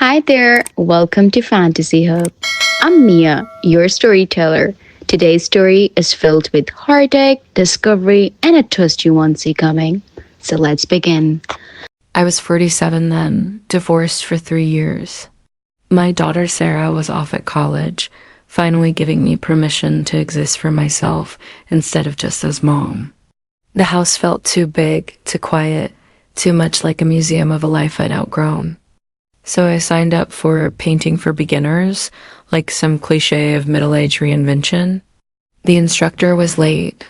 Hi there, welcome to Fantasy Hub. I'm Mia, your storyteller. Today's story is filled with heartache, discovery, and a twist you won't see coming. So let's begin. I was 47 then, divorced for 3 years. My daughter Sarah was off at college, finally giving me permission to exist for myself instead of just as mom. The house felt too big, too quiet, too much like a museum of a life I'd outgrown. So I signed up for painting for beginners, like some cliche of middle-age reinvention. The instructor was late.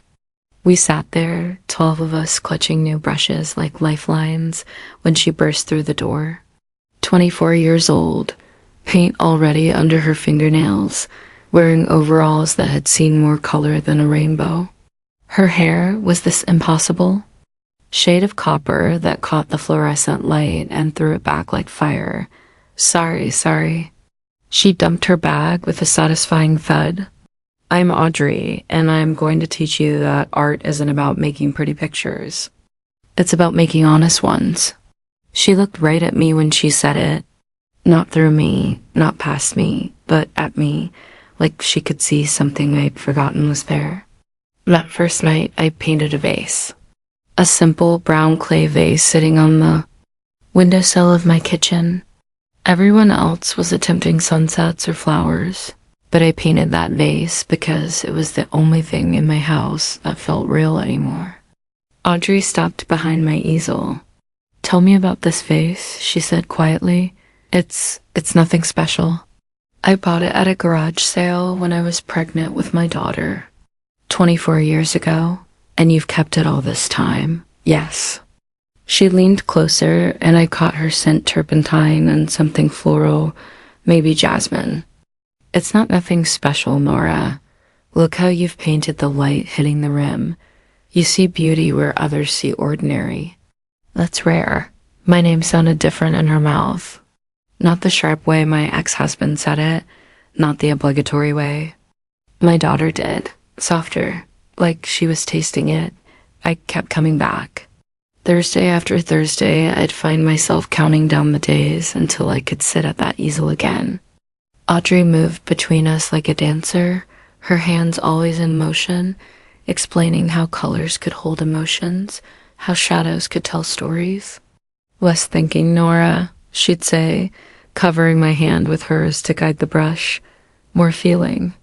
We sat there, 12 of us clutching new brushes like lifelines, when she burst through the door. 24 years old, paint already under her fingernails, wearing overalls that had seen more color than a rainbow. Her hair was this impossible shade of copper that caught the fluorescent light and threw it back like fire. Sorry. She dumped her bag with a satisfying thud. I'm Audrey, and I'm going to teach you that art isn't about making pretty pictures. It's about making honest ones. She looked right at me when she said it. Not through me, not past me, but at me, like she could see something I'd forgotten was there. That first night, I painted a vase. A simple brown clay vase sitting on the windowsill of my kitchen. Everyone else was attempting sunsets or flowers, but I painted that vase because it was the only thing in my house that felt real anymore. Audrey stopped behind my easel. Tell me about this vase, she said quietly. It's nothing special. I bought it at a garage sale when I was pregnant with my daughter. 24 years ago, and you've kept it all this time. Yes. She leaned closer, and I caught her scent turpentine and something floral, maybe jasmine. It's not nothing special, Nora. Look how you've painted the light hitting the rim. You see beauty where others see ordinary. That's rare. My name sounded different in her mouth. Not the sharp way my ex-husband said it, not the obligatory way. My daughter did. Softer, like she was tasting it. I kept coming back. Thursday after Thursday, I'd find myself counting down the days until I could sit at that easel again. Audrey moved between us like a dancer, her hands always in motion, explaining how colors could hold emotions, how shadows could tell stories. Less thinking, Nora, she'd say, covering my hand with hers to guide the brush. More feeling.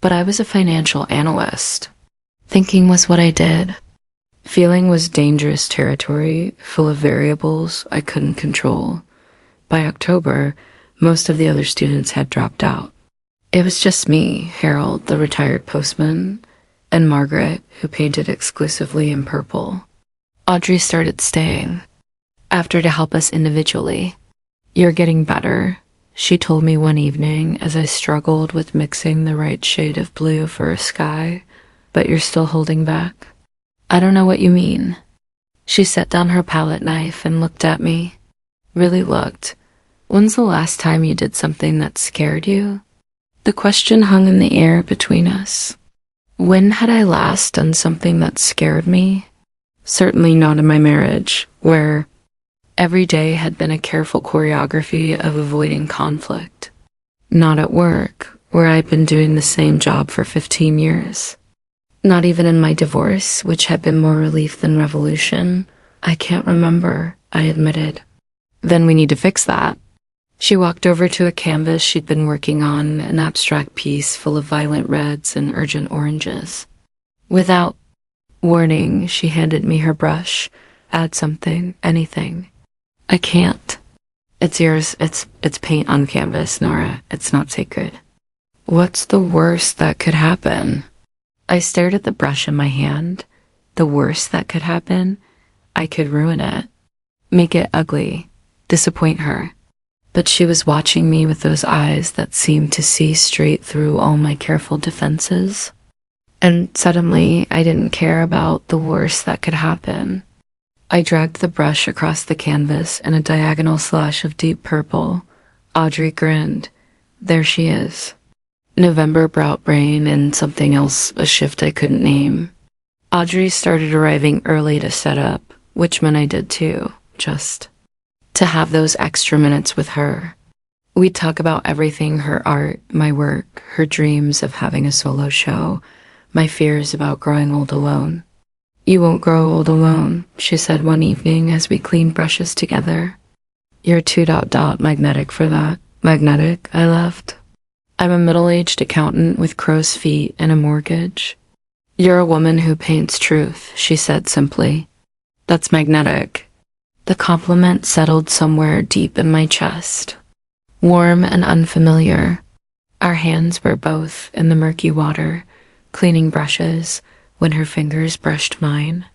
But I was a financial analyst. Thinking was what I did. Feeling was dangerous territory, full of variables I couldn't control. By October, most of the other students had dropped out. It was just me, Harold, the retired postman, and Margaret, who painted exclusively in purple. Audrey started staying, after to help us individually. You're getting better, she told me one evening as I struggled with mixing the right shade of blue for a sky, but you're still holding back. I don't know what you mean. She set down her palette knife and looked at me. Really looked. When's the last time you did something that scared you? The question hung in the air between us. When had I last done something that scared me? Certainly not in my marriage, where every day had been a careful choreography of avoiding conflict. Not at work, where I'd been doing the same job for 15 years. Not even in my divorce, which had been more relief than revolution. I can't remember, I admitted. Then we need to fix that. She walked over to a canvas she'd been working on, an abstract piece full of violent reds and urgent oranges. Without warning, she handed me her brush. Add something, anything. I can't. It's yours. It's paint on canvas, Nora. It's not sacred. What's the worst that could happen? I stared at the brush in my hand. The worst that could happen? I could ruin it. Make it ugly. Disappoint her. But she was watching me with those eyes that seemed to see straight through all my careful defenses. And suddenly, I didn't care about the worst that could happen. I dragged the brush across the canvas in a diagonal slash of deep purple. Audrey grinned. There she is. November brought rain and something else, a shift I couldn't name. Audrey started arriving early to set up, which meant I did too, just to have those extra minutes with her. We'd talk about everything: her art, my work, her dreams of having a solo show, my fears about growing old alone. "You won't grow old alone," she said one evening as we cleaned brushes together. "You're too magnetic for that." "Magnetic?" I laughed. "I'm a middle-aged accountant with crow's feet and a mortgage." "You're a woman who paints truth," she said simply. "That's magnetic." The compliment settled somewhere deep in my chest, warm and unfamiliar. Our hands were both in the murky water, cleaning brushes, when her fingers brushed mine.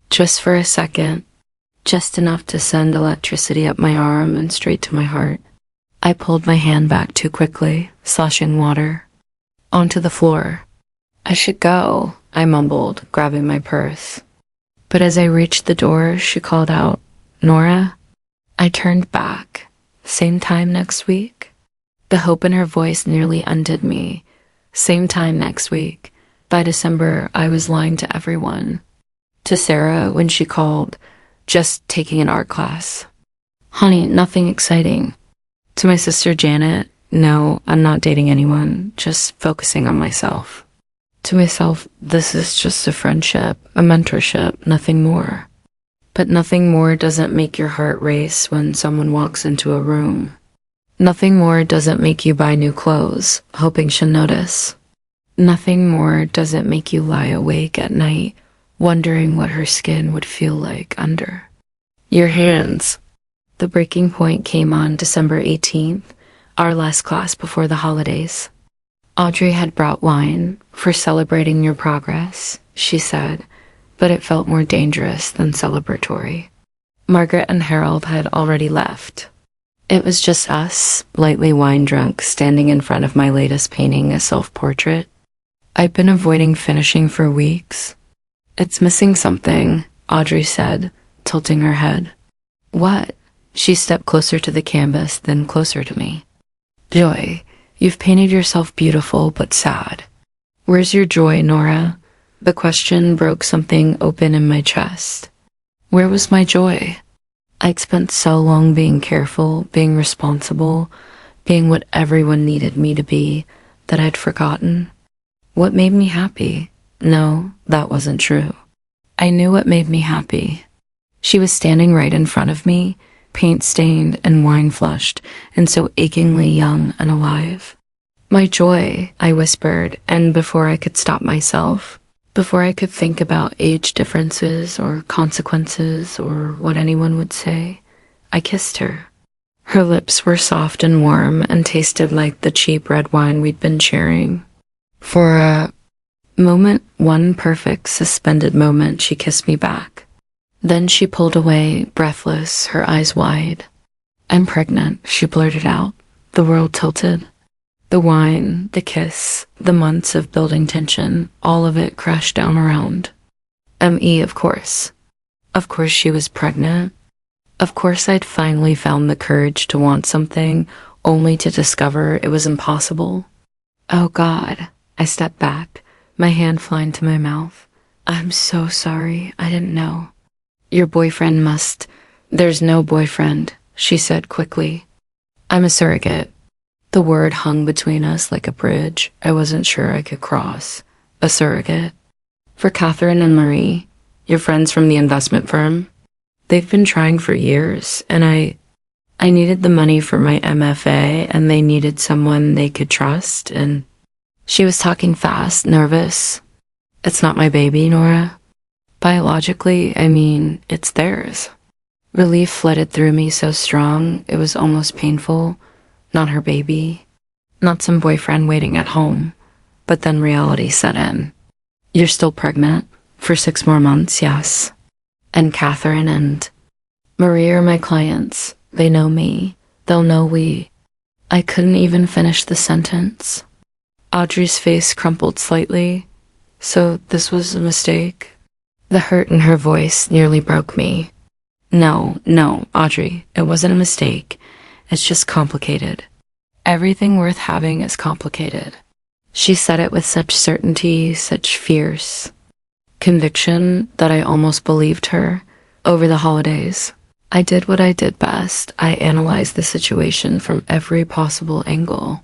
Just for a second, just enough to send electricity up my arm and straight to my heart. I pulled my hand back too quickly, sloshing water onto the floor. "I should go," I mumbled, grabbing my purse. But as I reached the door, she called out, "Nora?" I turned back. "Same time next week?" The hope in her voice nearly undid me. Same time next week. By December, I was lying to everyone. To Sarah when she called, "Just taking an art class." "Honey, nothing exciting." To my sister Janet, "No, I'm not dating anyone, just focusing on myself." To myself, "This is just a friendship, a mentorship, nothing more." But nothing more doesn't make your heart race when someone walks into a room. Nothing more doesn't make you buy new clothes, hoping she'll notice. Nothing more doesn't make you lie awake at night, wondering what her skin would feel like under your hands. The breaking point came on December 18th, our last class before the holidays. Audrey had brought wine for celebrating your progress, she said, but it felt more dangerous than celebratory. Margaret and Harold had already left. It was just us, lightly wine-drunk, standing in front of my latest painting, a self-portrait. I'd been avoiding finishing for weeks. "It's missing something," Audrey said, tilting her head. "What?" She stepped closer to the canvas, then closer to me. "Joy. You've painted yourself beautiful but sad. Where's your joy, Nora?" The question broke something open in my chest. Where was my joy? I'd spent so long being careful, being responsible, being what everyone needed me to be, that I'd forgotten. What made me happy? No, that wasn't true. I knew what made me happy. She was standing right in front of me, paint-stained and wine-flushed, and so achingly young and alive. "My joy," I whispered, and before I could stop myself, before I could think about age differences or consequences or what anyone would say, I kissed her. Her lips were soft and warm and tasted like the cheap red wine we'd been sharing. For a moment, one perfect, suspended moment, she kissed me back. Then she pulled away, breathless, her eyes wide. "I'm pregnant," she blurted out. The world tilted. The wine, the kiss, the months of building tension, all of it crashed down around. M.E., of course. Of course she was pregnant. Of course I'd finally found the courage to want something, only to discover it was impossible. Oh God. I stepped back, my hand flying to my mouth. "I'm so sorry, I didn't know." "Your boyfriend must—" "There's no boyfriend," she said quickly. "I'm a surrogate." The word hung between us like a bridge I wasn't sure I could cross. A surrogate. "For Catherine and Marie, your friends from the investment firm. They've been trying for years, and I needed the money for my MFA, and they needed someone they could trust, and..." She was talking fast, nervous. "It's not my baby, Nora. Biologically, I mean, it's theirs." Relief flooded through me so strong, it was almost painful. Not her baby. Not some boyfriend waiting at home. But then reality set in. "You're still pregnant? For 6 more months, yes. And Catherine and Marie are my clients. They know me. They'll know we..." I couldn't even finish the sentence. Audrey's face crumpled slightly. "So this was a mistake?" The hurt in her voice nearly broke me. No, Audrey, it wasn't a mistake. It's just complicated. Everything worth having is complicated." She said it with such certainty, such fierce conviction that I almost believed her. Over the holidays, I did what I did best. I analyzed the situation from every possible angle.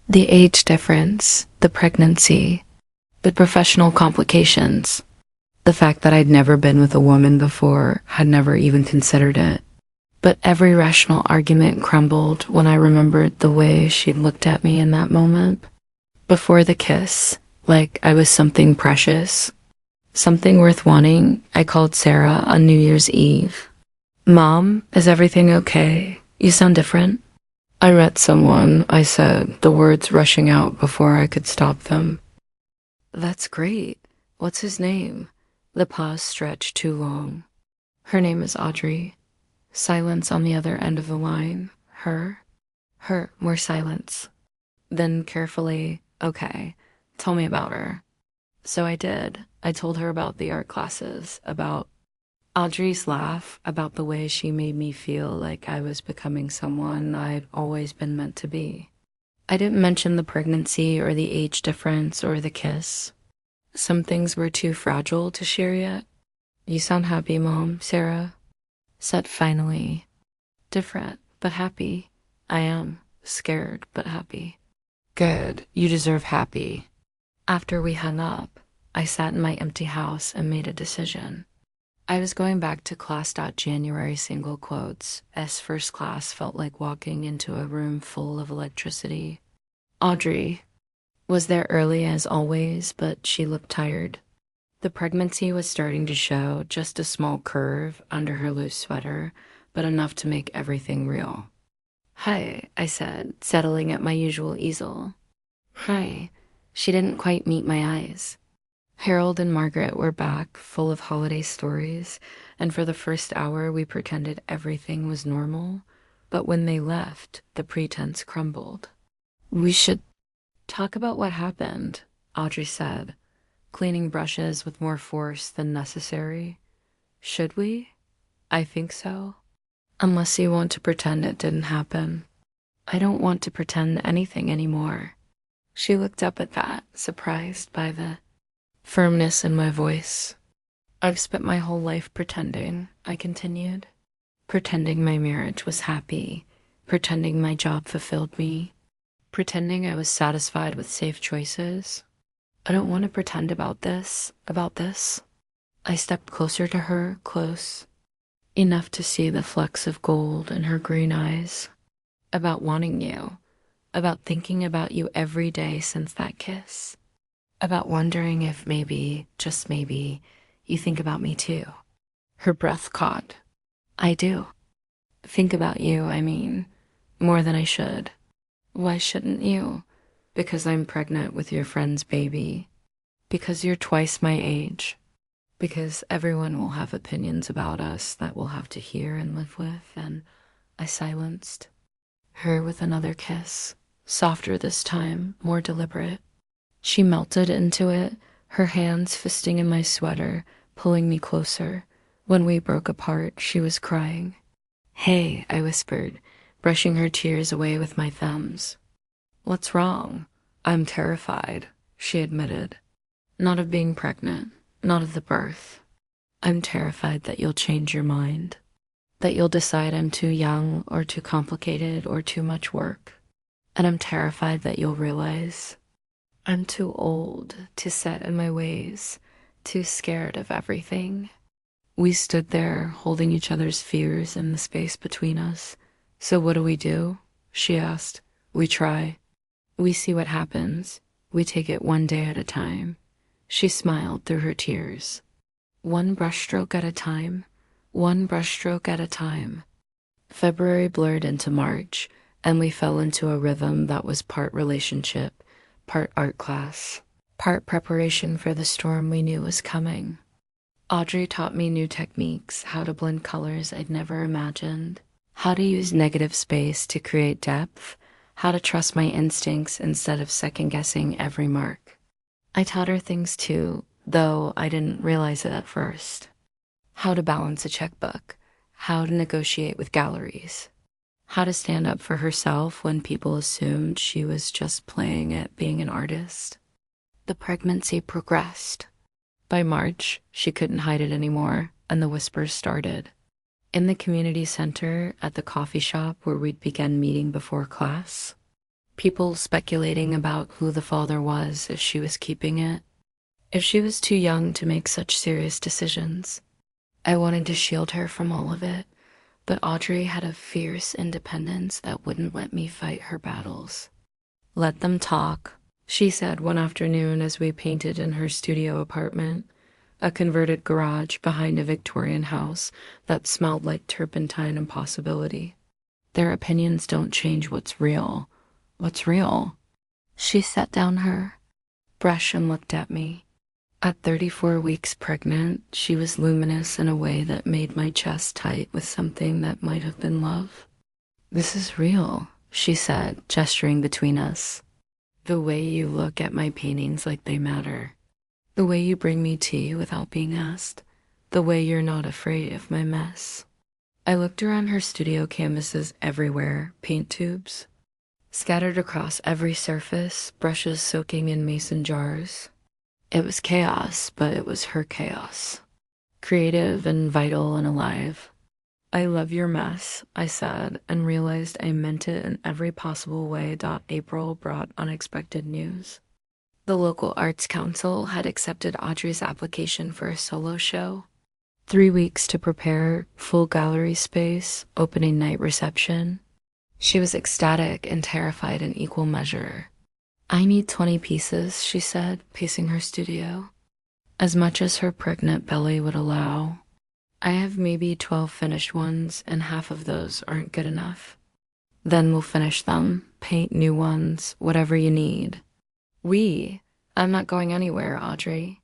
The age difference, the pregnancy, the professional complications, the fact that I'd never been with a woman before, had never even considered it. But every rational argument crumbled when I remembered the way she'd looked at me in that moment. Before the kiss, like I was something precious, something worth wanting, I called Sarah on New Year's Eve. "Mom, is everything okay? You sound different." "I met someone," I said, the words rushing out before I could stop them. "That's great. What's his name?" The pause stretched too long. "Her name is Audrey." Silence on the other end of the line. "Her?" "Her." More silence. Then carefully, "Okay, tell me about her." So I did. I told her about the art classes, about Audrey's laugh, about the way she made me feel like I was becoming someone I'd always been meant to be. I didn't mention the pregnancy or the age difference or the kiss. Some things were too fragile to share yet. "You sound happy, Mom," Sarah said finally. "Different, but happy." "I am. Scared, but happy." "Good. You deserve happy." After we hung up, I sat in my empty house and made a decision. I was going back to class. January single quotes, as first class felt like walking into a room full of electricity. Audrey was there early as always, but she looked tired. The pregnancy was starting to show, just a small curve under her loose sweater, but enough to make everything real. "Hi," I said, settling at my usual easel. "Hi." She didn't quite meet my eyes. Harold and Margaret were back, full of holiday stories, and for the first hour we pretended everything was normal, but when they left, the pretense crumbled. "We should talk about what happened," Audrey said, cleaning brushes with more force than necessary. "Should we?" "I think so. Unless you want to pretend it didn't happen." "I don't want to pretend anything anymore." She looked up at that, surprised by the firmness in my voice. "I've spent my whole life pretending," I continued. "Pretending my marriage was happy, pretending my job fulfilled me, pretending I was satisfied with safe choices. I don't want to pretend about this. I stepped closer to her, close, enough to see the flecks of gold in her green eyes. "About wanting you, about thinking about you every day since that kiss. About wondering if maybe, just maybe, you think about me too." Her breath caught. "I do. Think about you, I mean, more than I should." "Why shouldn't you?" "Because I'm pregnant with your friend's baby. Because you're twice my age. Because everyone will have opinions about us that we'll have to hear and live with." And I silenced her with another kiss, softer this time, more deliberate. She melted into it, her hands fisting in my sweater, pulling me closer. When we broke apart, she was crying. "Hey," I whispered, brushing her tears away with my thumbs. "What's wrong?" "I'm terrified," she admitted. "Not of being pregnant, not of the birth. I'm terrified that you'll change your mind, that you'll decide I'm too young or too complicated or too much work. And I'm terrified that you'll realize I'm too old, too set in my ways, too scared of everything." We stood there, holding each other's fears in the space between us. "So what do?" she asked. "We try. We see what happens. We take it one day at a time." She smiled through her tears. "One brushstroke at a time. One brushstroke at a time." February blurred into March, and we fell into a rhythm that was part relationship, part art class, part preparation for the storm we knew was coming. Audrey taught me new techniques, how to blend colors I'd never imagined, how to use negative space to create depth, how to trust my instincts instead of second-guessing every mark. I taught her things too, though I didn't realize it at first. How to balance a checkbook, how to negotiate with galleries, how to stand up for herself when people assumed she was just playing at being an artist. The pregnancy progressed. By March, she couldn't hide it anymore, and the whispers started. in the community center at the coffee shop where we'd begun meeting before class. People speculating about who the father was, if she was keeping it, if she was too young to make such serious decisions. I wanted to shield her from all of it, but Audrey had a fierce independence that wouldn't let me fight her battles. "Let them talk," she said one afternoon as we painted in her studio apartment, a converted garage behind a Victorian house that smelled like turpentine and possibility. "Their opinions don't change what's real. What's real?" She set down her brush and looked at me. At 34 weeks pregnant, she was luminous in a way that made my chest tight with something that might have been love. "This is real," she said, gesturing between us. "The way you look at my paintings like they matter. The way you bring me tea without being asked. The way you're not afraid of my mess." I looked around her studio canvases everywhere, paint tubes scattered across every surface, brushes soaking in mason jars. It was chaos, but it was her chaos. Creative and vital and alive. "I love your mess," I said, and realized I meant it in every possible way. April brought unexpected news. The local arts council had accepted Audrey's application for a solo show. 3 weeks to prepare, full gallery space, opening night reception. She was ecstatic and terrified in equal measure. "I need 20 pieces," she said, pacing her studio. "As much as her pregnant belly would allow. I have maybe 12 finished ones, and half of those aren't good enough. Then we'll finish them, paint new ones, whatever you need." I'm not going anywhere, Audrey."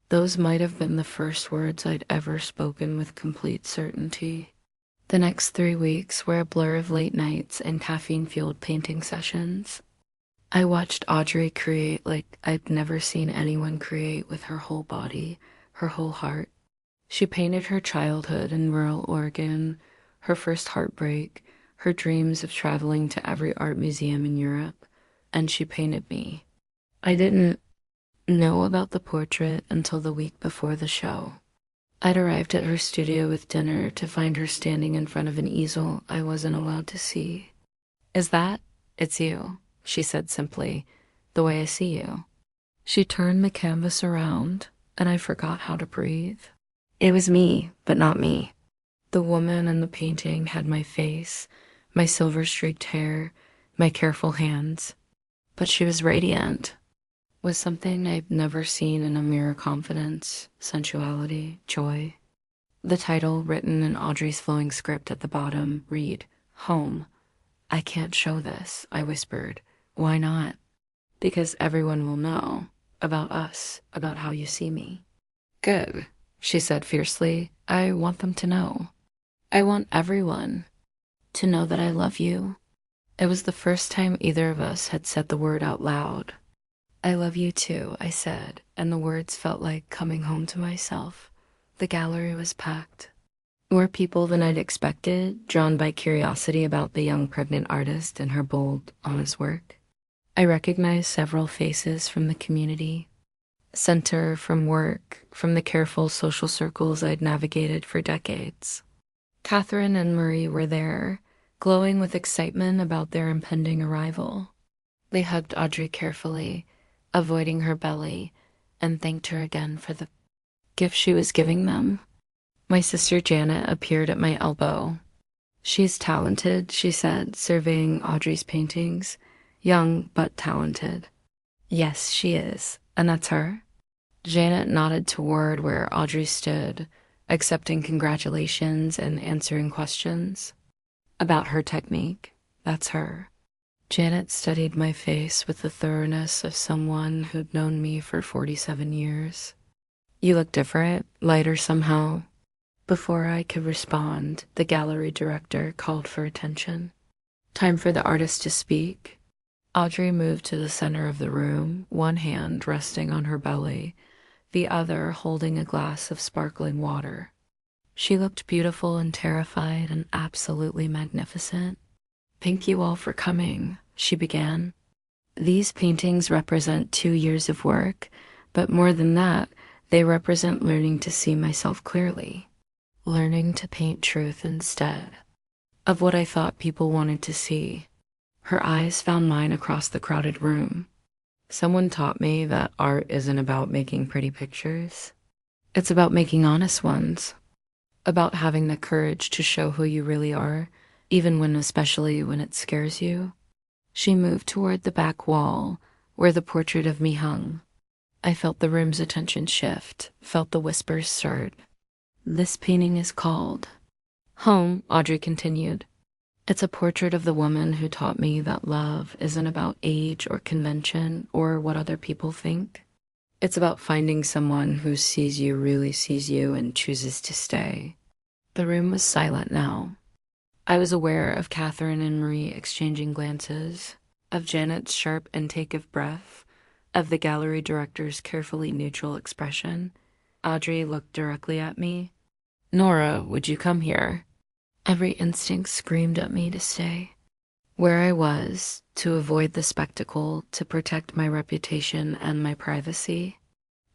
Those might have been the first words I'd ever spoken with complete certainty. The next 3 weeks were a blur of late nights and caffeine-fueled painting sessions. I watched Audrey create like I'd never seen anyone create, with her whole body, her whole heart. She painted her childhood in rural Oregon, her first heartbreak, her dreams of traveling to every art museum in Europe, and she painted me. I didn't know about the portrait until the week before the show. I'd arrived at her studio with dinner to find her standing in front of an easel I wasn't allowed to see. "It's you," she said simply, "the way I see you." She turned the canvas around, and I forgot how to breathe. It was me, but not me. The woman in the painting had my face, my silver-streaked hair, my careful hands. But she was radiant, with something I've never seen in a mirror: confidence, sensuality, joy. The title, written in Audrey's flowing script at the bottom, read, "Home." "I can't show this," I whispered. "Why not?" "Because everyone will know. About us, about how you see me." "Good," she said fiercely. "I want them to know. I want everyone to know that I love you." It was the first time either of us had said the word out loud. "I love you too," I said, and the words felt like coming home to myself. The gallery was packed. More people than I'd expected, drawn by curiosity about the young pregnant artist and her bold, honest work. I recognized several faces from the community center, from work, from the careful social circles I'd navigated for decades. Catherine and Marie were there, glowing with excitement about their impending arrival. They hugged Audrey carefully, avoiding her belly, and thanked her again for the gift she was giving them. My sister Janet appeared at my elbow. "She's talented," she said, surveying Audrey's paintings. "Young, but talented." "Yes, she is. And that's her?" Janet nodded toward where Audrey stood, accepting congratulations and answering questions. "About her technique, that's her." Janet studied my face with the thoroughness of someone who'd known me for 47 years. "You look different, lighter somehow." Before I could respond, the gallery director called for attention. Time for the artist to speak. Audrey moved to the center of the room, one hand resting on her belly, the other holding a glass of sparkling water. She looked beautiful and terrified and absolutely magnificent. "Thank you all for coming," she began. "These paintings represent 2 years of work, but more than that, they represent learning to see myself clearly. learning to paint truth instead of what I thought people wanted to see. Her eyes found mine across the crowded room. Someone taught me that art isn't about making pretty pictures. It's about making honest ones, about having the courage to show who you really are, especially when it scares you. She moved toward the back wall where the portrait of me hung. I felt the room's attention shift, felt the whispers start. This painting is called Home, Audrey continued. It's a portrait of the woman who taught me that love isn't about age or convention or what other people think. It's about finding someone who sees you, really sees you, and chooses to stay. The room was silent now. I was aware of Catherine and Marie exchanging glances, of Janet's sharp intake of breath, of the gallery director's carefully neutral expression. Audrey looked directly at me. "Nora, would you come here?" Every instinct screamed at me to stay. Where I was, to avoid the spectacle, to protect my reputation and my privacy.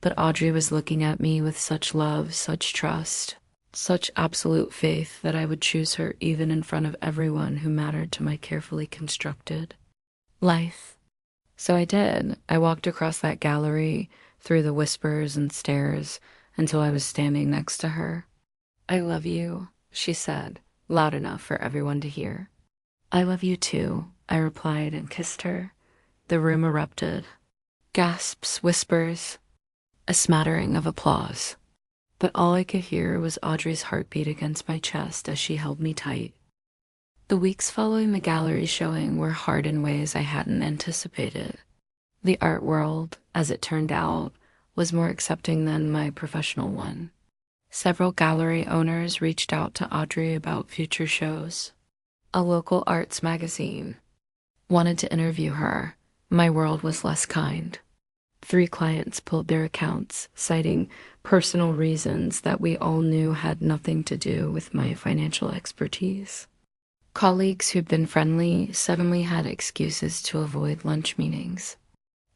But Audrey was looking at me with such love, such trust, such absolute faith that I would choose her even in front of everyone who mattered to my carefully constructed life. So I did. I walked across that gallery, through the whispers and stares, until I was standing next to her. "I love you," she said, loud enough for everyone to hear. "I love you too," I replied and kissed her. The room erupted. Gasps, whispers, a smattering of applause. But all I could hear was Audrey's heartbeat against my chest as she held me tight. The weeks following the gallery showing were hard in ways I hadn't anticipated. The art world, as it turned out, was more accepting than my professional one. Several gallery owners reached out to Audrey about future shows. A local arts magazine wanted to interview her. My world was less kind. 3 clients pulled their accounts, citing personal reasons that we all knew had nothing to do with my financial expertise. Colleagues who'd been friendly suddenly had excuses to avoid lunch meetings.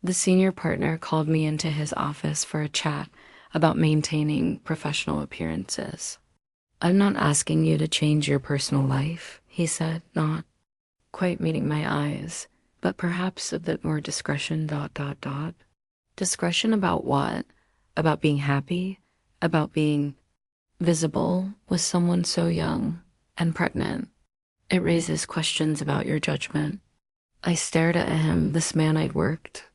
The senior partner called me into his office for a chat about maintaining professional appearances. "I'm not asking you to change your personal life," he said, not quite meeting my eyes, "but perhaps a bit more discretion, ... Discretion about what? About being happy? About being visible with someone so young and pregnant? It raises questions about your judgment." I stared at him, this man I'd worked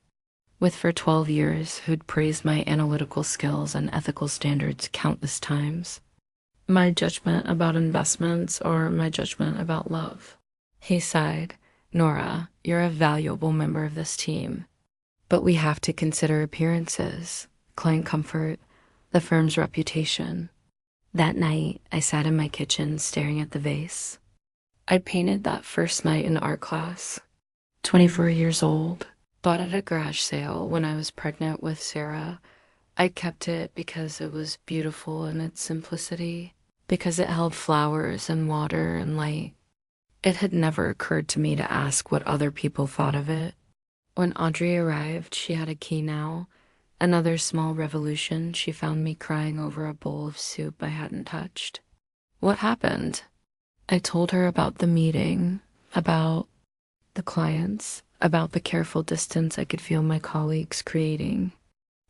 with for 12 years, who'd praised my analytical skills and ethical standards countless times. My judgment about investments or my judgment about love? He sighed. "Nora, you're a valuable member of this team, but we have to consider appearances, client comfort, the firm's reputation." That night, I sat in my kitchen staring at the vase. I'd painted that first night in art class, 24 years old. Bought at a garage sale when I was pregnant with Sarah. I kept it because it was beautiful in its simplicity, because it held flowers and water and light. It had never occurred to me to ask what other people thought of it. When Audrey arrived, she had a key now. Another small revolution, she found me crying over a bowl of soup I hadn't touched. "What happened?" I told her about the meeting, about the clients, about the careful distance I could feel my colleagues creating.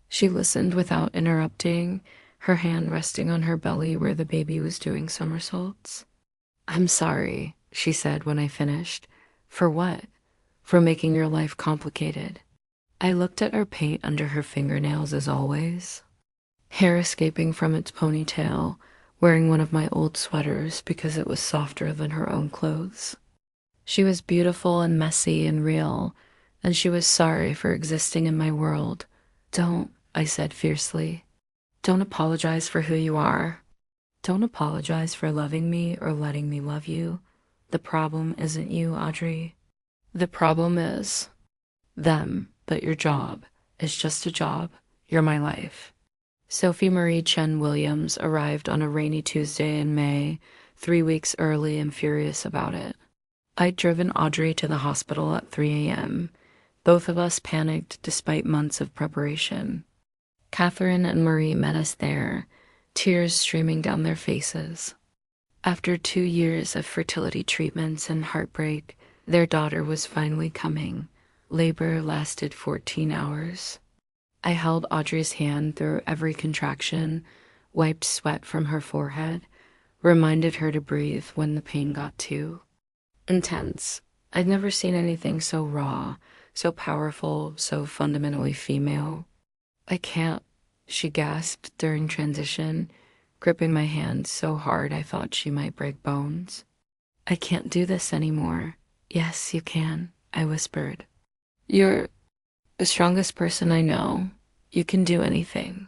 She listened without interrupting, her hand resting on her belly where the baby was doing somersaults. "I'm sorry," she said when I finished. "For what?" "For making your life complicated." I looked at her paint under her fingernails as always, hair escaping from its ponytail, wearing one of my old sweaters because it was softer than her own clothes. She was beautiful and messy and real, and she was sorry for existing in my world. "Don't," I said fiercely. "Don't apologize for who you are. Don't apologize for loving me or letting me love you. The problem isn't you, Audrey. The problem is them, but your job is just a job. You're my life." Sophie Marie Chen Williams arrived on a rainy Tuesday in May, 3 weeks early and furious about it. I'd driven Audrey to the hospital at 3 a.m. Both of us panicked despite months of preparation. Catherine and Marie met us there, tears streaming down their faces. After 2 years of fertility treatments and heartbreak, their daughter was finally coming. Labor lasted 14 hours. I held Audrey's hand through every contraction, wiped sweat from her forehead, reminded her to breathe when the pain got too intense. I'd never seen anything so raw, so powerful, so fundamentally female. I can't, she gasped during transition, gripping my hand so hard I thought she might break bones. I can't do this anymore. Yes, you can, I whispered. You're the strongest person I know. You can do anything.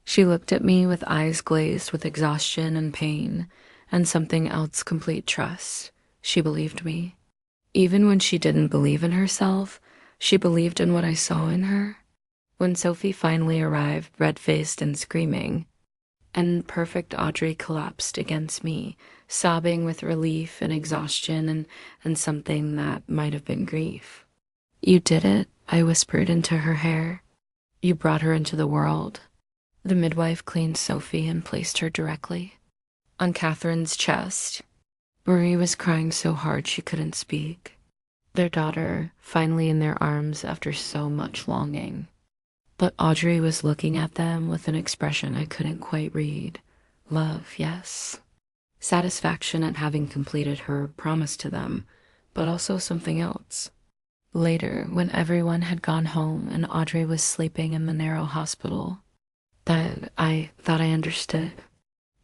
She looked at me with eyes glazed with exhaustion and pain, and something else, complete trust. She believed me. Even when she didn't believe in herself, she believed in what I saw in her. When Sophie finally arrived, red-faced and screaming, and perfect Audrey collapsed against me, sobbing with relief and exhaustion and something that might have been grief. You did it, I whispered into her hair. You brought her into the world. The midwife cleaned Sophie and placed her directly on Catherine's chest. Marie was crying so hard she couldn't speak. Their daughter, finally in their arms after so much longing. But Audrey was looking at them with an expression I couldn't quite read. Love, yes. Satisfaction at having completed her promise to them, but also something else. Later, when everyone had gone home and Audrey was sleeping in the narrow hospital, I thought I understood.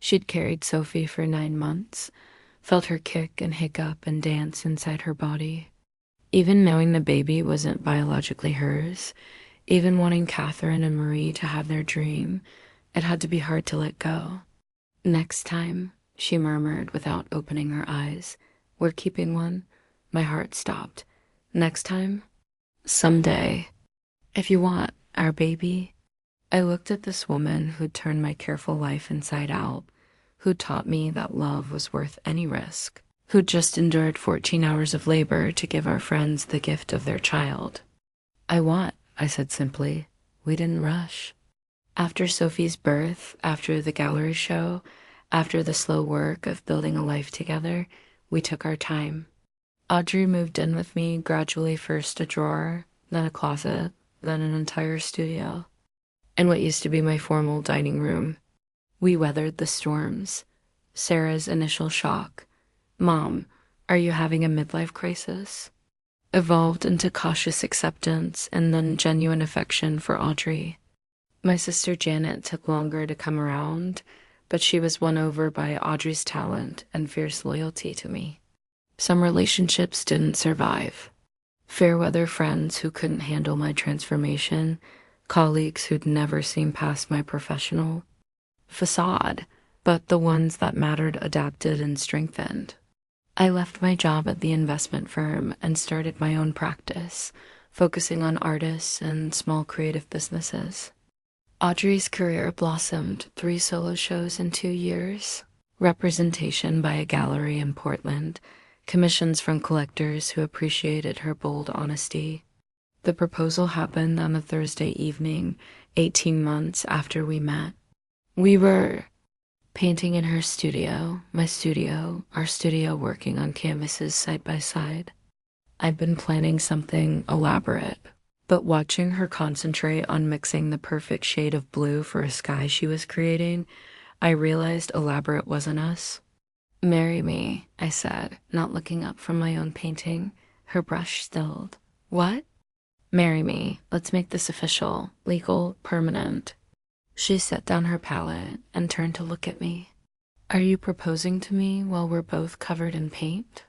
She'd carried Sophie for 9 months, felt her kick and hiccup and dance inside her body. Even knowing the baby wasn't biologically hers, even wanting Catherine and Marie to have their dream, it had to be hard to let go. Next time, she murmured without opening her eyes, we're keeping one. My heart stopped. Next time? Someday. If you want our baby. I looked at this woman who'd turned my careful life inside out, who'd taught me that love was worth any risk, who'd just endured 14 hours of labor to give our friends the gift of their child. I said simply. We didn't rush. After Sophie's birth, after the gallery show, after the slow work of building a life together, we took our time. Audrey moved in with me, gradually first a drawer, then a closet, then an entire studio, and what used to be my formal dining room. We weathered the storms. Sarah's initial shock, Mom, are you having a midlife crisis? Evolved into cautious acceptance and then genuine affection for Audrey. My sister Janet took longer to come around, but she was won over by Audrey's talent and fierce loyalty to me. Some relationships didn't survive. Fair-weather friends who couldn't handle my transformation, colleagues who'd never seen past my professional facade, but the ones that mattered adapted and strengthened. I left my job at the investment firm and started my own practice, focusing on artists and small creative businesses. Audrey's career blossomed, 3 solo shows in 2 years, representation by a gallery in Portland, commissions from collectors who appreciated her bold honesty. The proposal happened on a Thursday evening, 18 months after we met. We were painting in her studio, my studio, our studio, working on canvases side by side. I'd been planning something elaborate, but watching her concentrate on mixing the perfect shade of blue for a sky she was creating, I realized elaborate wasn't us. Marry me, I said, not looking up from my own painting. Her brush stilled. What? Marry me. Let's make this official, legal, permanent. She set down her palette and turned to look at me. Are you proposing to me while we're both covered in paint?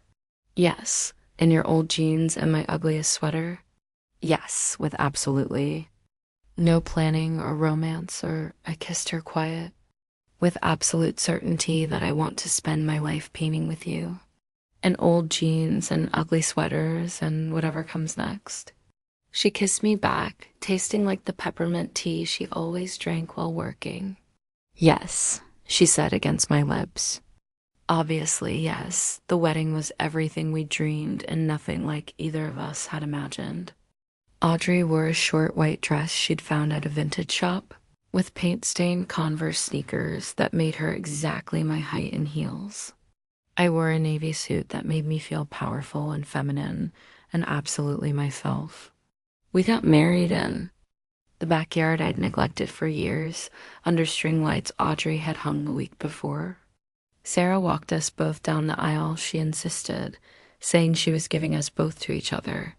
Yes. In your old jeans and my ugliest sweater? Yes, with absolutely no planning or romance, or I kissed her quiet. With absolute certainty that I want to spend my life painting with you. And old jeans and ugly sweaters and whatever comes next. She kissed me back, tasting like the peppermint tea she always drank while working. Yes, she said against my lips. Obviously, yes, the wedding was everything we dreamed and nothing like either of us had imagined. Audrey wore a short white dress she'd found at a vintage shop. with paint-stained Converse sneakers that made her exactly my height in heels. I wore a navy suit that made me feel powerful and feminine and absolutely myself. We got married in the backyard I'd neglected for years, under string lights Audrey had hung the week before. Sarah walked us both down the aisle, she insisted, saying she was giving us both to each other.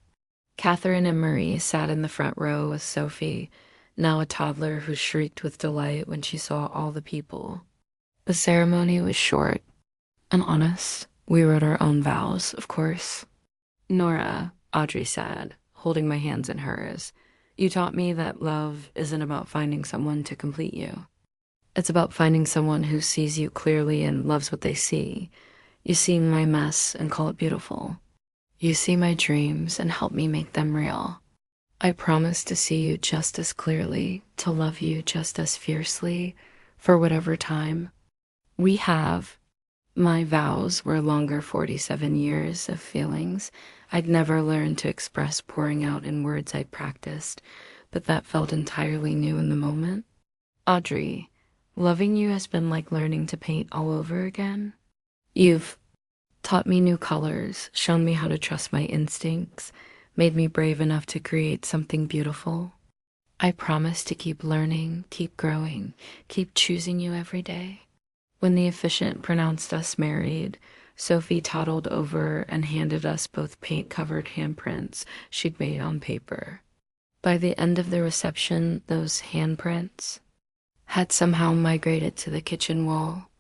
Catherine and Marie sat in the front row with Sophie, now a toddler who shrieked with delight when she saw all the people. The ceremony was short and honest. We wrote our own vows, of course. Nora, Audrey said, holding my hands in hers, you taught me that love isn't about finding someone to complete you. It's about finding someone who sees you clearly and loves what they see. You see my mess and call it beautiful. You see my dreams and help me make them real. I promise to see you just as clearly, to love you just as fiercely, for whatever time. We have. My vows were longer 47 years of feelings I'd never learned to express, pouring out in words I'd practiced, but that felt entirely new in the moment. Audrey, loving you has been like learning to paint all over again. You've taught me new colors, shown me how to trust my instincts, made me brave enough to create something beautiful. I promise to keep learning, keep growing, keep choosing you every day. When the officiant pronounced us married, Sophie toddled over and handed us both paint-covered handprints she'd made on paper. By the end of the reception, those handprints had somehow migrated to the kitchen wall,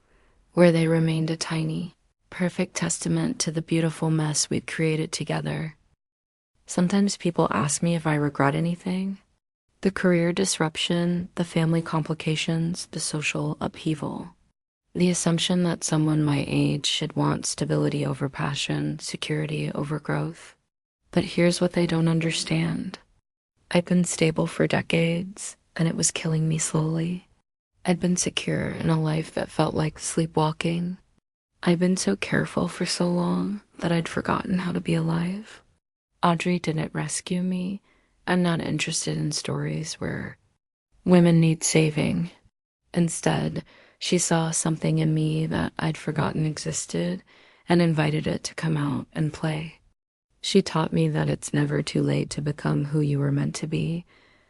where they remained a tiny, perfect testament to the beautiful mess we'd created together. Sometimes people ask me if I regret anything. The career disruption, the family complications, the social upheaval. The assumption that someone my age should want stability over passion, security over growth. But here's what they don't understand. I'd been stable for decades, and it was killing me slowly. I'd been secure in a life that felt like sleepwalking. I'd been so careful for so long that I'd forgotten how to be alive. Audrey didn't rescue me. I'm not interested in stories where women need saving. Instead, she saw something in me that I'd forgotten existed and invited it to come out and play. She taught me that it's never too late to become who you were meant to be,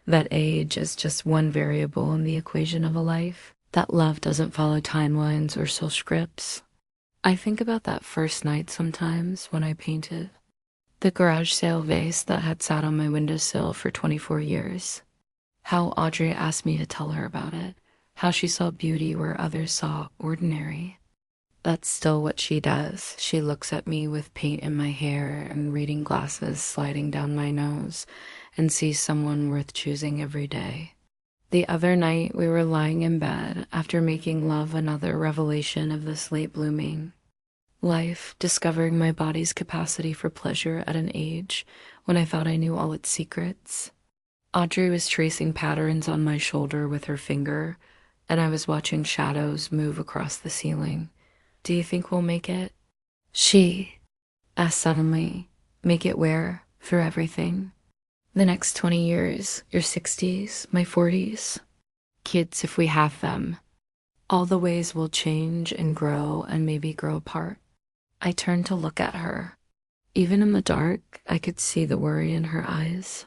that age is just one variable in the equation of a life, that love doesn't follow timelines or social scripts. I think about that first night sometimes when I painted. The garage sale vase that had sat on my windowsill for 24 years. How Audrey asked me to tell her about it. How she saw beauty where others saw ordinary. That's still what she does. She looks at me with paint in my hair and reading glasses sliding down my nose and sees someone worth choosing every day. The other night we were lying in bed after making love, another revelation of this late blooming life, discovering my body's capacity for pleasure at an age when I thought I knew all its secrets. Audrey was tracing patterns on my shoulder with her finger, and I was watching shadows move across the ceiling. Do you think we'll make it? She asked suddenly. Make it where? For everything. The next 20 years, your 60s, my 40s. Kids, if we have them. All the ways we'll change and grow and maybe grow apart. I turned to look at her. Even in the dark, I could see the worry in her eyes.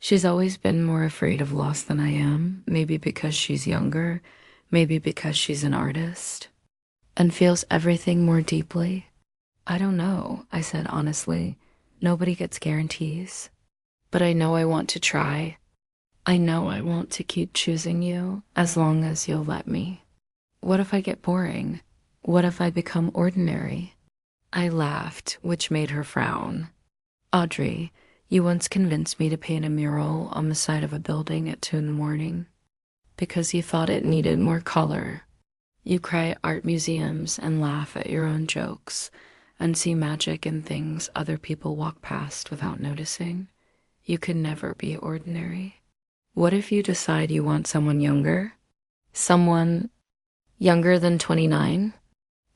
She's always been more afraid of loss than I am, maybe because she's younger, maybe because she's an artist, and feels everything more deeply. I don't know, I said honestly. Nobody gets guarantees. But I know I want to try. I know I want to keep choosing you as long as you'll let me. What if I get boring? What if I become ordinary? I laughed, which made her frown. Audrey, you once convinced me to paint a mural on the side of a building at 2 a.m. because you thought it needed more color. You cry at art museums and laugh at your own jokes and see magic in things other people walk past without noticing. You can never be ordinary. What if you decide you want someone younger? Someone younger than 29?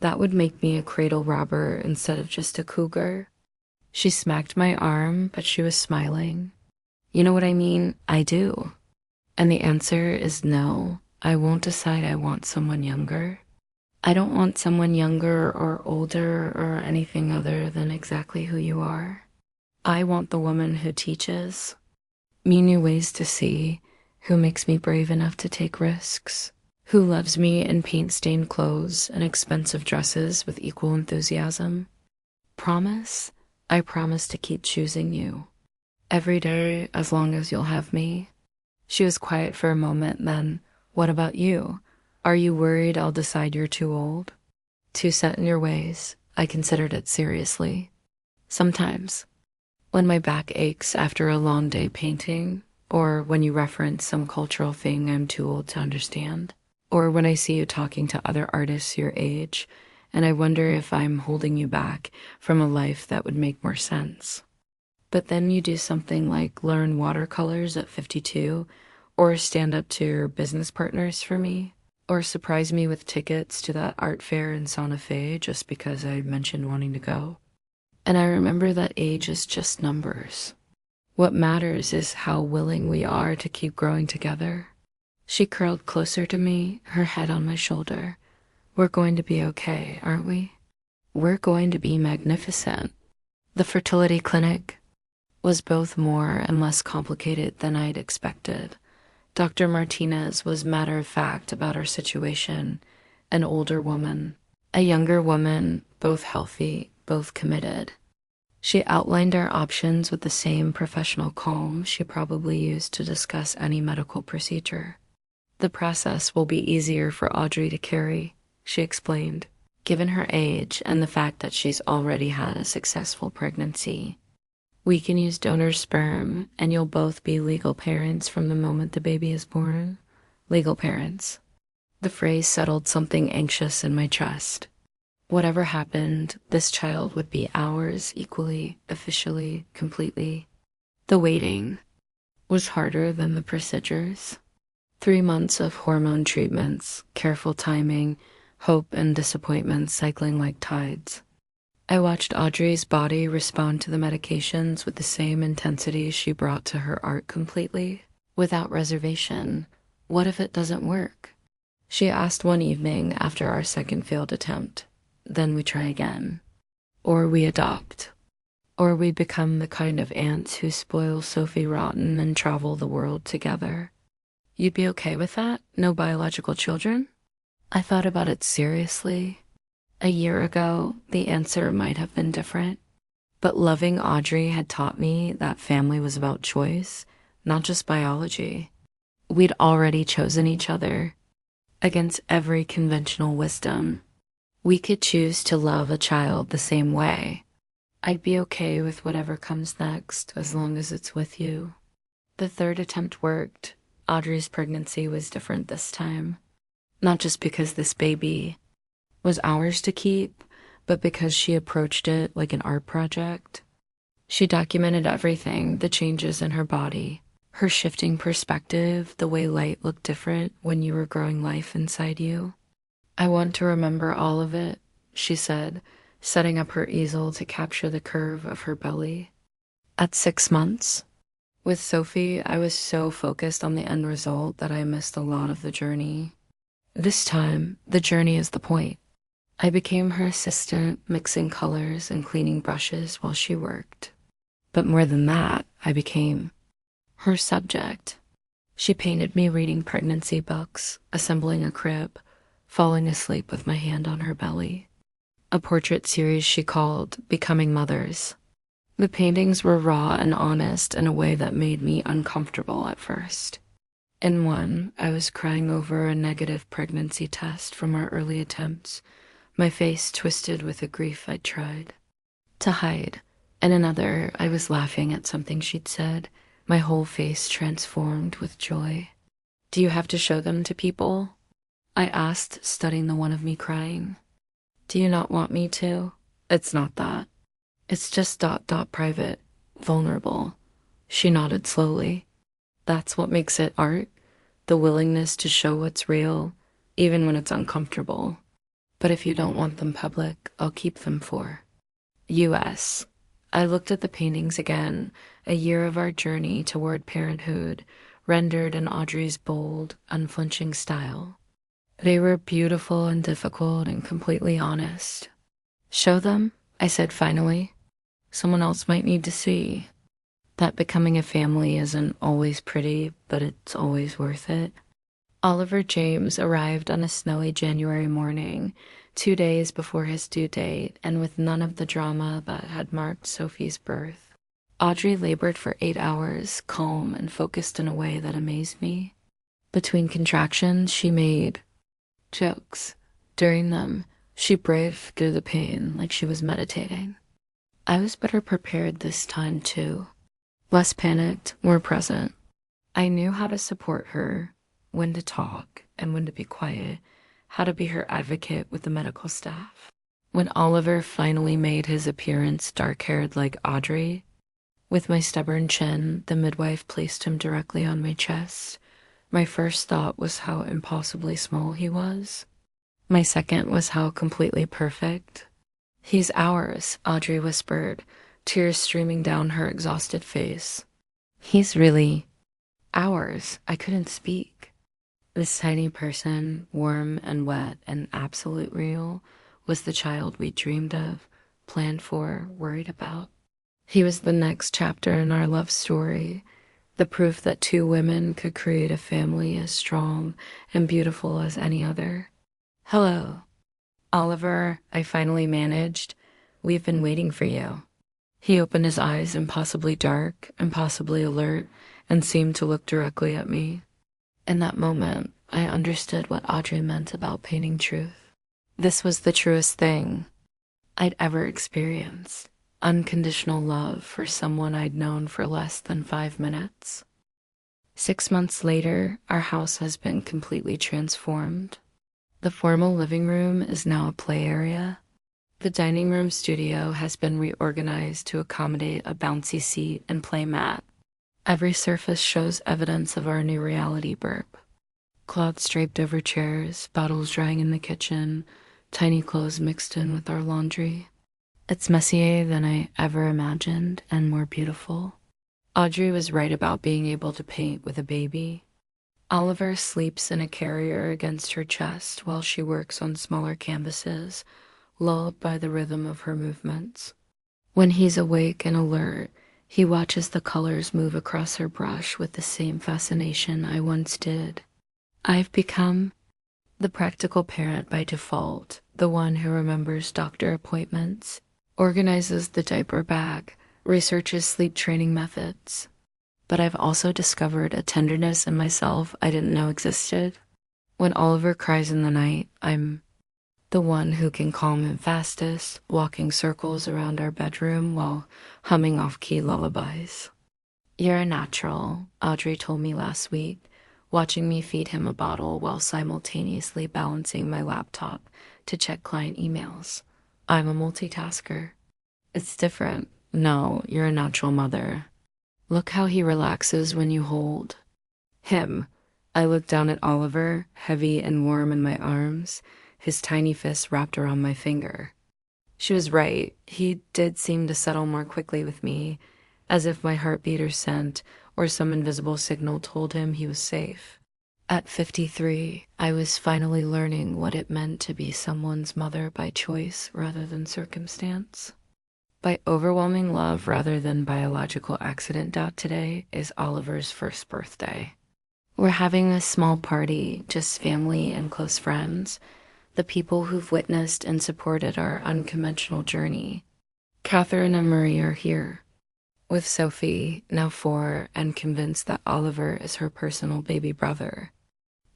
That would make me a cradle robber instead of just a cougar. She smacked my arm, but she was smiling. You know what I mean? I do. And the answer is no. I won't decide I want someone younger. I don't want someone younger or older or anything other than exactly who you are. I want the woman who teaches me new ways to see, who makes me brave enough to take risks, who loves me in paint-stained clothes and expensive dresses with equal enthusiasm. Promise? I promise to keep choosing you. Every day, as long as you'll have me. She was quiet for a moment, then, what about you? Are you worried I'll decide you're too old? Too set in your ways? I considered it seriously. Sometimes. When my back aches after a long day painting, or when you reference some cultural thing I'm too old to understand, or when I see you talking to other artists your age, and I wonder if I'm holding you back from a life that would make more sense. But then you do something like learn watercolors at 52, or stand up to your business partners for me, or surprise me with tickets to that art fair in Santa Fe just because I mentioned wanting to go. And I remember that age is just numbers. What matters is how willing we are to keep growing together. She curled closer to me, her head on my shoulder. We're going to be okay, aren't we? We're going to be magnificent. The fertility clinic was both more and less complicated than I'd expected. Dr. Martinez was matter-of-fact about our situation, an older woman, a younger woman, both healthy, both committed. She outlined our options with the same professional calm she probably used to discuss any medical procedure. The process will be easier for Audrey to carry, she explained, given her age and the fact that she's already had a successful pregnancy. We can use donor sperm, and you'll both be legal parents from the moment the baby is born. Legal parents. The phrase settled something anxious in my chest. Whatever happened, this child would be ours equally, officially, completely. The waiting was harder than the procedures. 3 months of hormone treatments, careful timing, hope and disappointment cycling like tides. I watched Audrey's body respond to the medications with the same intensity she brought to her art completely, without reservation. What if it doesn't work? She asked one evening after our second failed attempt. Then we try again. Or we adopt. Or we become the kind of aunts who spoil Sophie rotten and travel the world together. You'd be okay with that? No biological children? I thought about it seriously. A year ago, the answer might have been different, but loving Audrey had taught me that family was about choice, not just biology. We'd already chosen each other. Against every conventional wisdom, we could choose to love a child the same way. I'd be okay with whatever comes next, as long as it's with you. The third attempt worked. Audrey's pregnancy was different this time. Not just because this baby was ours to keep, but because she approached it like an art project. She documented everything, the changes in her body, her shifting perspective, the way light looked different when you were growing life inside you. I want to remember all of it, she said, setting up her easel to capture the curve of her belly. At 6 months, with Sophie, I was so focused on the end result that I missed a lot of the journey. This time, the journey is the point. I became her assistant, mixing colors and cleaning brushes while she worked. But more than that, I became her subject. She painted me reading pregnancy books, assembling a crib, falling asleep with my hand on her belly. A portrait series she called Becoming Mothers. The paintings were raw and honest in a way that made me uncomfortable at first. In one, I was crying over a negative pregnancy test from our early attempts, my face twisted with a grief I'd tried to hide. In another, I was laughing at something she'd said, my whole face transformed with joy. Do you have to show them to people? I asked, studying the one of me crying. Do you not want me to? It's not that. It's just ... private, vulnerable. She nodded slowly. That's what makes it art, the willingness to show what's real, even when it's uncomfortable. But if you don't want them public, I'll keep them for U.S. I looked at the paintings again, a year of our journey toward parenthood, rendered in Audrey's bold, unflinching style. They were beautiful and difficult and completely honest. "Show them," I said finally. "Someone else might need to see that becoming a family isn't always pretty, but it's always worth it." Oliver James arrived on a snowy January morning, 2 days before his due date, and with none of the drama that had marked Sophie's birth. Audrey labored for 8 hours, calm and focused in a way that amazed me. Between contractions, she made jokes. During them, she braved through the pain like she was meditating. I was better prepared this time, too. Less panicked, more present. I knew how to support her, when to talk and when to be quiet, how to be her advocate with the medical staff. When Oliver finally made his appearance, dark-haired like Audrey, with my stubborn chin, the midwife placed him directly on my chest. My first thought was how impossibly small he was. My second was how completely perfect. "He's ours," Audrey whispered, tears streaming down her exhausted face. "He's really ours." I couldn't speak. This tiny person, warm and wet and absolute real, was the child we dreamed of, planned for, worried about. He was the next chapter in our love story, the proof that two women could create a family as strong and beautiful as any other. "Hello, Oliver," I finally managed. "We've been waiting for you." He opened his eyes, impossibly dark, impossibly alert, and seemed to look directly at me. In that moment, I understood what Audrey meant about painting truth. This was the truest thing I'd ever experienced. Unconditional love for someone I'd known for less than 5 minutes. 6 months later, our house has been completely transformed. The formal living room is now a play area. The dining room studio has been reorganized to accommodate a bouncy seat and play mat. Every surface shows evidence of our new reality burp. Cloths draped over chairs, bottles drying in the kitchen, tiny clothes mixed in with our laundry. It's messier than I ever imagined and more beautiful. Audrey was right about being able to paint with a baby. Oliver sleeps in a carrier against her chest while she works on smaller canvases, lulled by the rhythm of her movements. When he's awake and alert, he watches the colors move across her brush with the same fascination I once did. I've become the practical parent by default, the one who remembers doctor appointments, organizes the diaper bag, researches sleep training methods. But I've also discovered a tenderness in myself I didn't know existed. When Oliver cries in the night, I'm the one who can calm him fastest, walking circles around our bedroom while humming off-key lullabies. "You're a natural," Audrey told me last week, watching me feed him a bottle while simultaneously balancing my laptop to check client emails. "I'm a multitasker." "It's different." "No, you're a natural mother." Look how he relaxes when you hold him. I looked down at Oliver, heavy and warm in my arms, his tiny fist wrapped around my finger. She was right. He did seem to settle more quickly with me, as if my heartbeat or scent or some invisible signal told him he was safe. At 53, I was finally learning what it meant to be someone's mother by choice rather than circumstance. By overwhelming love rather than biological accident out today is Oliver's first birthday. We're having a small party, just family and close friends, the people who've witnessed and supported our unconventional journey. Catherine and Marie are here, with Sophie, now 4, and convinced that Oliver is her personal baby brother.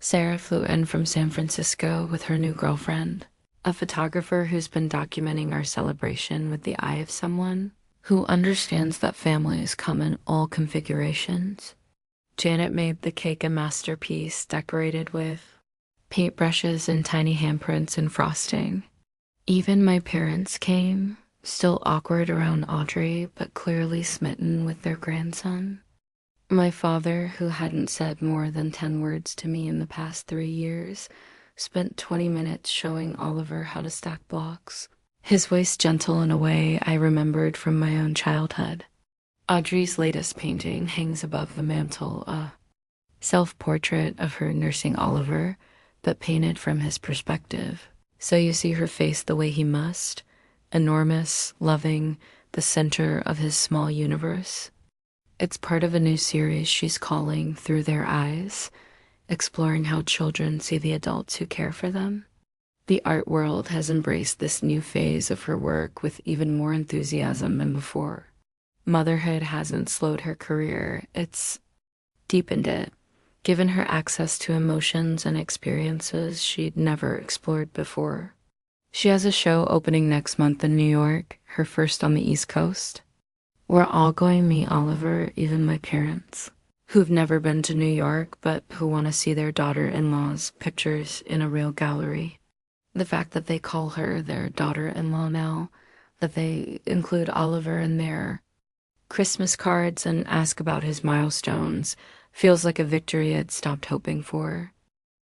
Sarah flew in from San Francisco with her new girlfriend, a photographer who's been documenting our celebration with the eye of someone who understands that families come in all configurations. Janet made the cake a masterpiece decorated with paintbrushes and tiny handprints and frosting. Even my parents came, still awkward around Audrey, but clearly smitten with their grandson. My father, who hadn't said more than 10 words to me in the past 3 years, spent 20 minutes showing Oliver how to stack blocks, his voice gentle in a way I remembered from my own childhood. Audrey's latest painting hangs above the mantel, a Self-portrait of her nursing Oliver, but painted from his perspective. So you see her face the way he must, enormous, loving, the center of his small universe. It's part of a new series she's calling Through Their Eyes, exploring how children see the adults who care for them. The art world has embraced this new phase of her work with even more enthusiasm than before. Motherhood hasn't slowed her career, it's deepened it, given her access to emotions and experiences she'd never explored before. She has a show opening next month in New York, her first on the East Coast. We're all going to meet Oliver, even my parents, who've never been to New York but who want to see their daughter-in-law's pictures in a real gallery. The fact that they call her their daughter-in-law now, that they include Oliver in their Christmas cards and ask about his milestones, feels like a victory I'd stopped hoping for.